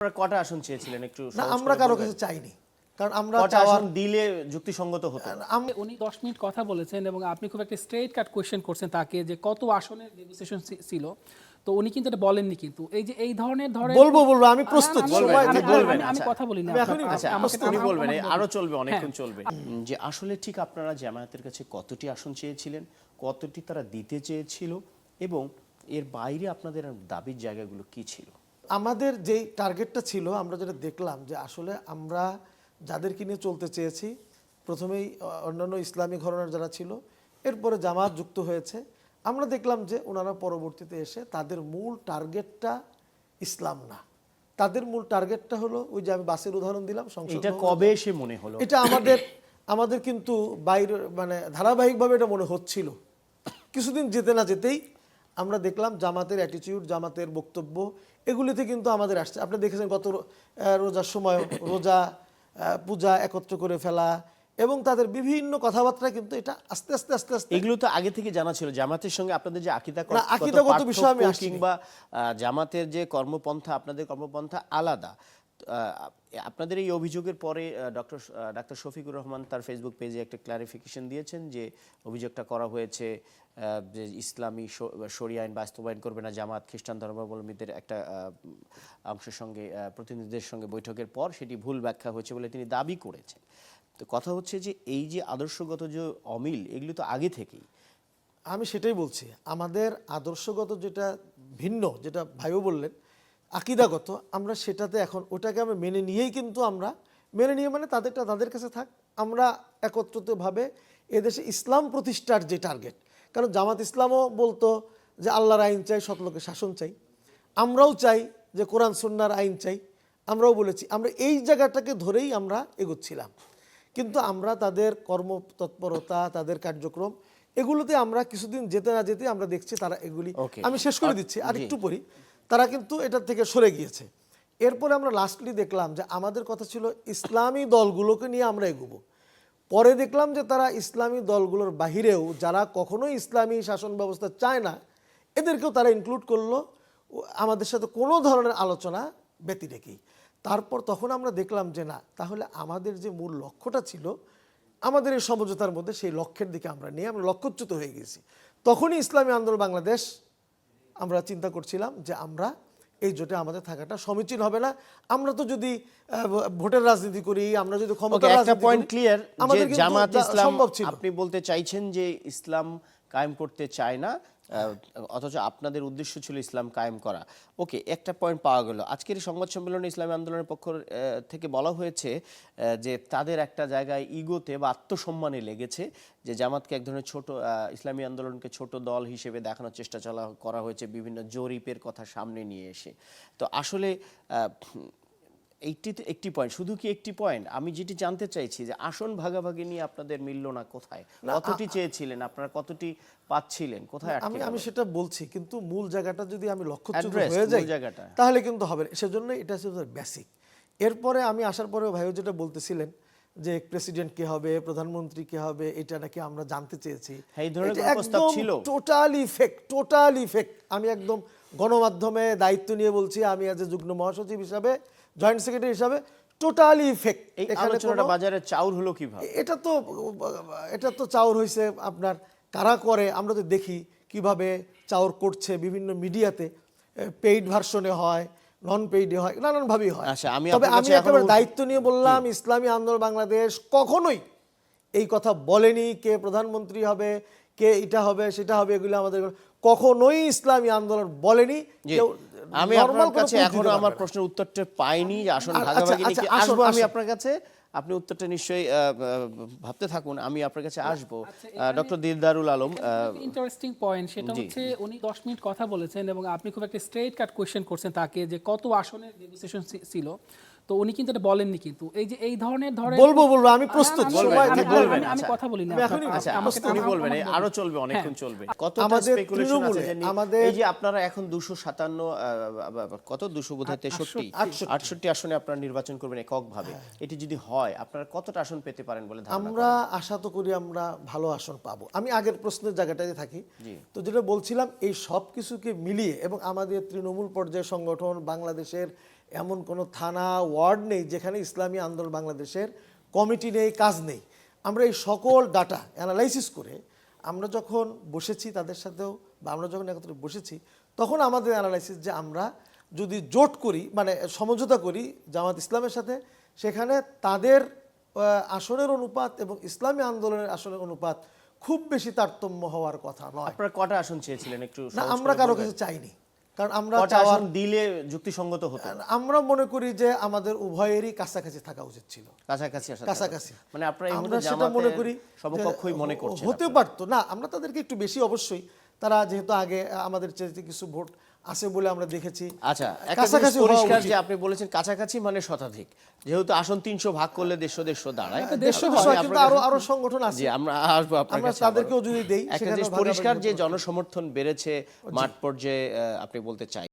আপনারা কটা আসন চেয়েছিলেন একটু না, সহজ আমরা করে কারো বলবেন? কাছে চাইনি, কারণ আমরা কটা আসন দিলে যুক্তিসঙ্গত হতো? উনি 10 মিনিট কথা বলেছেন এবং আপনি খুব একটা স্ট্রেট কাট কোশ্চেন করছেন তাকে যে কত আসনের নেগোসিয়েশন ছিল, তো উনি কিন্তু এটা বলেননি। কিন্তু এই যে এই ধরনের বলবো আমি প্রস্তুত, সময় আপনি থাকলে বলবেন, আমি আচ্ছা। কথা বলি না। এখনই আচ্ছা আমাকে উনি বলবেন, আমাকে আরো বলুন। চলবে, অনেকক্ষণ হ্যাঁ। চলবে। যে আসলে ঠিক আপনারা জামায়াতের কাছে কতটি আসন চেয়েছিলেন, কতটি তারা দিতে চেয়েছিল, এবং এর বাইরে আপনাদের দাবির জায়গাগুলো কি ছিল? আমাদের যেই টার্গেটটা ছিল, আমরা যেটা দেখলাম যে আসলে আমরা যাদেরকে নিয়ে চলতে চেয়েছি, প্রথমেই অন্যান্য ইসলামী ঘরানার যারা ছিল, এরপরে জামাত যুক্ত হয়েছে। আমরা দেখলাম যে ওনারা পরবর্তীতে এসে তাদের মূল টার্গেটটা ইসলাম না, তাদের মূল টার্গেটটা হলো ওই যে আমি বাসের উদাহরণ দিলাম, সংসদ এটা ভবন। কবে এসে মনে হলো? এটা আমাদের কিন্তু বাইরে মানে ধারাবাহিকভাবে এটা মনে হচ্ছিল। কিছুদিন যেতে না যেতেই আমরা দেখলাম জামাতের অ্যাটিটিউড, জামাতের বক্তব্য, এগুলিতে কিন্তু আমাদের আসছে। আপনি দেখেছেন গত রোজার সময় রোজা পূজা একত্র করে ফেলা এবং তাদের বিভিন্ন কথাবার্তা, কিন্তু এটা আস্তে আস্তে আস্তে আস্তে এগুলো তো আগে থেকে জানা ছিল। জামাতের সঙ্গে আপনাদের যে না, আকিদাগত বিষয় আমি আসছি। কিংবা জামাতের যে কর্মপন্থা, আপনাদের কর্মপন্থা আলাদা। আপনাদের এই অভিযোগের পরে ডাক্তার শফিকুর রহমান তার ফেসবুক পেজে একটা ক্লারিফিকেশন দিয়েছেন যে অভিযোগটা করা হয়েছে যে ইসলামী শরিয়া আইন বাস্তবায়ন করবে না জামাত, খ্রিস্টান ধর্মাবলম্বীদের একটা অংশের সঙ্গে প্রতিনিধিদের সঙ্গে বৈঠকের পর সেটি ভুল ব্যাখ্যা হয়েছে বলে তিনি দাবি করেছেন। তো কথা হচ্ছে যে এই যে আদর্শগত যে অমিল, এগুলো তো আগে থেকেই। আমি সেটাই বলছি, আমাদের আদর্শগত যেটা ভিন্ন, যেটা ভাইও বললেন আকিদাগত, আমরা সেটাতে এখন ওটাকে আমরা মেনে নিয়েই, কিন্তু আমরা মেনে নিয়ে মানে তাদেরটা তাদের কাছে থাক, আমরা একত্রিতভাবে এদেশে ইসলাম প্রতিষ্ঠার যে টার্গেট। কারণ জামাত ইসলামও বলতো যে আল্লাহর আইন চাই, সৎলোকের শাসন চাই, আমরাও চাই যে কোরআন সুন্নাহর আইন চাই, আমরাও বলেছি। আমরা এই জায়গাটাকে ধরেই আমরা এগোচ্ছিলাম, কিন্তু আমরা তাদের কর্মতৎপরতা, তাদের কার্যক্রম, এগুলোতে আমরা কিছুদিন যেতে না যেতে আমরা দেখছি তারা এগুলি, আমি শেষ করে দিচ্ছি আর একটু পরি, তারা কিন্তু এটা থেকে সরে গিয়েছে। এরপরে আমরা লাস্টলি দেখলাম যে আমাদের কথা ছিল ইসলামী দলগুলোকে নিয়ে আমরা এগোবো। পরে দেখলাম যে তারা ইসলামী দলগুলোর বাহিরেও যারা কখনোই ইসলামী শাসন ব্যবস্থা চায় না, এদেরকেও তারা ইনক্লুড করলো আমাদের সাথে কোনো ধরনের আলোচনা ব্যতি রেখেই। তারপর তখন আমরা দেখলাম যে না, তাহলে আমাদের যে মূল লক্ষ্যটা ছিল আমাদের এই সমঝোতার মধ্যে, সেই লক্ষ্যের দিকে আমরা লক্ষ্যচ্যুত হয়ে গেছি। তখনই ইসলামী আন্দোলন বাংলাদেশ আমরা চিন্তা করছিলাম যে আমরা এই জোটে আমাদের থাকাটা সমীচীন হবে না। আমরা তো যদি ভোটের রাজনীতি করি, আমরা যদি ক্ষমতার একটা রাজনীতি পয়েন্ট করি, ক্লিয়ার আমাদের যে কিন্তু জামাত ইসলাম, সম্ভব ছিল। আপনি বলতে চাইছেন যে ইসলাম কায়েম করতে চায় না, অথচ আপনাদের উদ্দেশ্য ছিল ইসলাম কায়েম করা। ওকে, একটা পয়েন্ট পাওয়া গেল। আজকের এই সংবাদ সম্মেলনে ইসলামী আন্দোলনের পক্ষ থেকে বলা হয়েছে যে তাদের একটা জায়গায় ইগোতে বা আত্মসম্মানে লেগেছে যে জামাতকে এক ধরনের ছোট, ইসলামী আন্দোলনকে ছোট দল হিসেবে দেখানোর চেষ্টা করা হয়েছে বিভিন্ন জরিপের কথা সামনে নিয়ে এসে। তো আসলে একটি পয়েন্ট, শুধু কি একটি পয়েন্ট? আমি যেটি জানতে চাইছি যে আসন ভাগাভাগি নিয়ে আপনাদের মিলল না কোথায়? কতটি চেয়েছিলেন আপনারা, কতটি পাচ্ছিলেন, কোথায় আটকে গেল? আমি সেটা বলছি, কিন্তু মূল জায়গাটা যদি আমি লক্ষ্যচ্যুত Address, হয়ে যাই মূল জায়গাটা। তাহলে কিন্তু হবে না। সেজন্য এটা হচ্ছে বেসিক। এরপরে আমি আসার পরে ভাইও যেটা বলতেছিলেন যে প্রেসিডেন্ট কে হবে, প্রধানমন্ত্রী কে হবে, এটা নাকি আমরা জানতে চেয়েছি। হ্যাঁ, এই ধরনের কোনো প্রস্তাব ছিল? Totally fake. আমি একদম গণমাধ্যমে দায়িত্ব নিয়ে বলছি, আমি আজ যুগ্ম মহাসচিব হিসাবে, জয়েন্ট সেক্রেটারি হিসাবে, টোটালি ফেক। এই আলোচনাটা বাজারে চাউর হলো কিভাবে? এটা তো চাউর হয়েছে আপনার কারা করে, আমরা তো দেখি কিভাবে চাউর করছে বিভিন্ন মিডিয়াতে, পেইড ভার্সনে হয়, নন পেইডে হয়, নানানভাবেই হয়। আচ্ছা, আমি তবে আপনার আমি কাছে একেবারে এখনো দায়িত্ব নিয়ে বললাম, ইসলামী আন্দোলন বাংলাদেশ কখনোই এই কথা বলেনি কে প্রধানমন্ত্রী হবে, কে এটা হবে সেটা হবে, এগুলো আমাদের কখনোই ইসলামী আন্দোলন বলেনি। কেউ আমি normal আপনার কোনো কাছে proof এখনো দিতে আমার পারবে না। প্রশ্নের উত্তরটা পাইনি যে আসন আচ্ছা, ভাগাভাগি নিয়ে কি আচ্ছা, আসবো আমি আসুন। আপনার কাছে। আপনি উত্তরটা নিশ্চয়ই ভাবতে থাকুন, আমি আপনার কাছে আসবো। ডক্টর দিলদারুল আলম, ইন্টারেস্টিং পয়েন্ট সেটা জি। হচ্ছে উনি 10 মিনিট কথা বলেছেন এবং আপনি খুব একটা স্ট্রেট কাট কোশ্চেন করছেন তাকে যে কত আসনের নেগোসিয়েশন ছিল, তো উনি কিন্তু এটা বলেননি। কিন্তু এই যে এই ধরনের বলবো আমি প্রস্তুত, সময় আপনি থাকলে বলবেন। আমি আচ্ছা। কথা বলি না। আমি এখনই আচ্ছা, উনি বলবেন, আরো চলবে, অনেকক্ষণ চলবে। কত আমাদের স্পেকুলেশন আছে তৃণমূলে, যে এই যে আপনারা এখন 257 কত 200 বোধহয় 63 আসনে আপনারা নির্বাচন করবেন এককভাবে। এটি যদি হয় আপনারা কতটা আসন পেতে পারেন বলে ধারণা আমরা আশা তো করি আমরা ভালো আসন পাবো। আমি আগের প্রশ্নের জায়গাটাতে থাকি। তো যেটা বলছিলাম, এই সব কিছুকে মিলিয়ে এবং আমাদের তৃণমূল পর্যায়ে সংগঠন, বাংলাদেশের এমন কোনো থানা ওয়ার্ড নেই যেখানে ইসলামী আন্দোলন বাংলাদেশের কমিটি নেই, কাজ নেই। আমরা এই সকল ডাটা অ্যানালাইসিস করে আমরা যখন বসেছি তাদের সাথেও, বা আমরা যখন একত্রে বসেছি, তখন আমাদের অ্যানালাইসিস যে আমরা যদি জোট করি, মানে সমঝোতা করি জামাত ইসলামের সাথে, সেখানে তাদের আসনের অনুপাত এবং ইসলামী আন্দোলনের আসনের অনুপাত খুব বেশি তারতম্য হওয়ার কথা নয়। আপনারা কটা আসন চেয়েছিলেন একটু না, সহজ আমরা করে কারো বলবেন? কাছে চাইনি, কারণ আমরা কটা আসন দিলে যুক্তিসঙ্গত হতো? আমরা মনে করি যে আমাদের উভয়েরই কাছাকাছি থাকা উচিত ছিল। কাছাকাছি আসা কাছাকাছি মানে আপনারা এই আমরা মুহূর্তে সেটা মনে জামাতের করি সমকক্ষই মনে যে করছেন হতে পারতো না। আমরা তাদেরকে একটু বেশি, অবশ্যই তারা যেহেতু আগে আমাদের চেয়ে কিছু ভোট আছে বলে আমরা দেখেছি। আচ্ছা, একটা কাছাকাছি জিনিস পরিষ্কার হওয়া উচিত। যে আপনি বলেছেন কাছাকাছি মানে শতাধিক, যেহেতু আসন 300 ভাগ করলে 150 দাঁড়ায়। দেড়শো আমি হয়, আপনার কিন্তু কাছে- আরো সংগঠন আছে। জি, আমরা আসবো আপনার আমরা কাছে তাদেরকেও আবারও। যদি দেই, একটা সেখানেও জিনিস ভাগাভাগি পরিষ্কার যে হতে পারে। জনসমর্থন বেড়েছে মাঠ পর্যায়ে, আপনি বলতে চাই